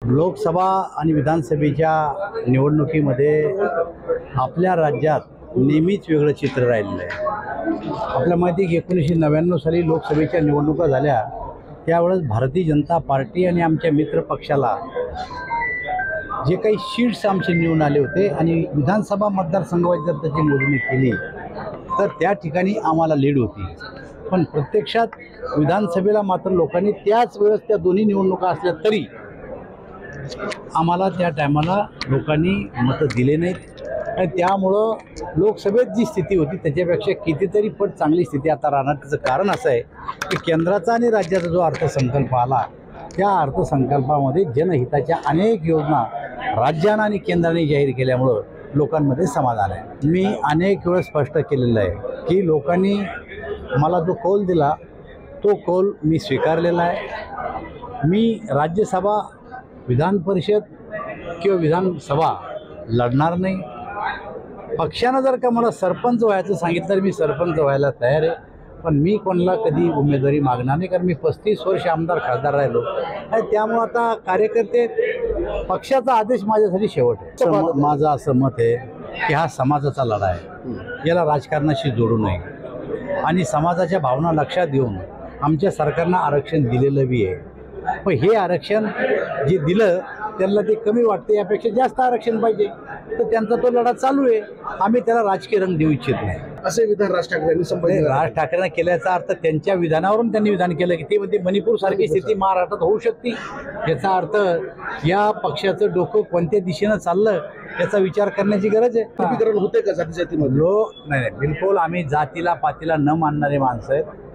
लोकसभा आणि विधानसभेच्या निवडणुकीमध्ये आपल्या राज्यात नेहमीच वेगळं चित्र राहिलेलं आहे। आपल्या माहिती आहे की 1999 साली लोकसभेच्या निवडणुका झाल्या, त्यावेळेस भारतीय जनता पार्टी आणि आमच्या मित्र पक्षाला जे काही सीट्स आमचे निवडून आले होते आणि विधानसभा मतदारसंघाची जर त्याची मोजणी केली तर त्या ठिकाणी आम्हाला लीड होती। पण प्रत्यक्षात विधानसभेला मात्र लोकांनी त्याच वेळेस त्या दोन्ही निवडणुका असल्या तरी आम्हाला त्या टायमाला लोकांनी मतं दिले नाहीत आणि त्यामुळं लोकसभेत जी स्थिती होती त्याच्यापेक्षा कितीतरी पट चांगली स्थिती आता राहणार। त्याचं कारण असं आहे की केंद्राचा आणि राज्याचा जो अर्थसंकल्प आला त्या अर्थसंकल्पामध्ये जनहिताच्या अनेक योजना राज्यानं आणि केंद्राने जाहीर केल्यामुळं लोकांमध्ये समाधान आहे। मी अनेक वेळा स्पष्ट केलेलं आहे की लोकांनी मला जो कौल दिला तो कौल मी स्वीकारलेला आहे। मी राज्यसभा, विधान परिषद किंवा विधानसभा लढणार नाही। पक्षानं जर का मला सरपंच व्हायचं सांगितलं तर मी सरपंच व्हायला तयार आहे, पण मी कोणाला कधी उमेदवारी मागणार नाही, कारण मी 35 वर्ष आमदार खासदार राहिलो आणि त्यामुळं आता कार्यकर्ते पक्षाचा आदेश माझ्यासाठी शेवट आहे। माझं असं मत आहे की हा समाजाचा लढा आहे, याला राजकारणाशी जोडू नये आणि समाजाच्या भावना लक्षात घेऊन आमच्या सरकारनं आरक्षण दिलेलं बी आहे। पण हे आरक्षण जे दिलं त्यांना ते कमी वाटते, यापेक्षा जास्त आरक्षण पाहिजे, तर त्यांचा तो लढा चालू आहे। आम्ही त्याला राजकीय रंग देऊ इच्छित नाही असे विधान राज ठाकरेंनी संबंधित राज ठाकरेंना केल्याचा अर्थ त्यांच्या विधानावरून त्यांनी विधान केलं की ते म्हणजे मणिपूर सारखी स्थिती महाराष्ट्रात होऊ शकते। याचा अर्थ या पक्षाचं डोकं कोणत्या दिशेनं चाललं याचा विचार करण्याची गरज आहे। ध्रुवीकरण होते का जातीमध्ये? नाही, बिलकुल आम्ही जातीला पातीला न मानणारे माणसं आहेत।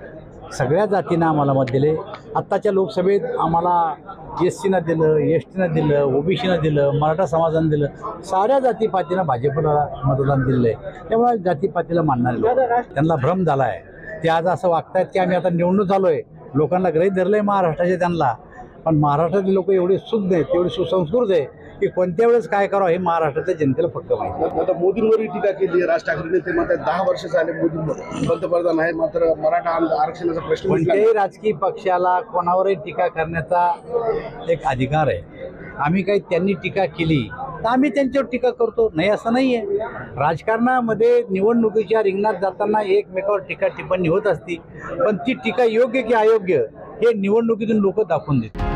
सगळ्या जातींना आम्हाला मत दिले। आत्ताच्या लोकसभेत आम्हाला SCनं दिलं, STनं दिलं, OBCनं दिलं, मराठा समाजानं दिलं, साऱ्या जातीपातीनं भाजपला मतदान दिलं आहे। त्यामुळे जातीपातीला मानणारे लोक त्यांना भ्रम झाला आहे। ते आज असं वागतायत की आम्ही आता निवडणूक झालो आहे, लोकांना गृहीत धरलं आहे महाराष्ट्राचे त्यांना, पण महाराष्ट्रातले लोक एवढे शुद्ध आहेत, तेवढे सुसंस्कृत आहे की कोणत्या वेळेस काय करावं हे महाराष्ट्रातल्या जनतेला फक्त माहिती आहे। आता मोदींवरही टीका केली राज ठाकरेंनी, ते म्हणतात 10 वर्ष झाले मोदी पंतप्रधान आहे, मात्र मराठा आरक्षणाचा प्रश्न कोणत्याही राजकीय पक्षाला कोणावरही टीका करण्याचा एक अधिकार आहे। आम्ही काही त्यांनी टीका केली तर आम्ही त्यांच्यावर टीका करतो, नाही असं नाही आहे। राजकारणामध्ये निवडणुकीच्या रिंगणात जाताना एकमेकावर टीका टिप्पणी होत असती, पण ती टीका योग्य की अयोग्य हे निवडणुकीतून लोक दाखवून देतात।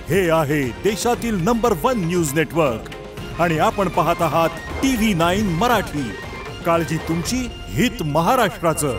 हे आहे देशातील नंबर 1 न्यूज नेटवर्क आणि आपण पाहत आहात TV9 मराठी। काळजी तुमची, हित महाराष्ट्राचं।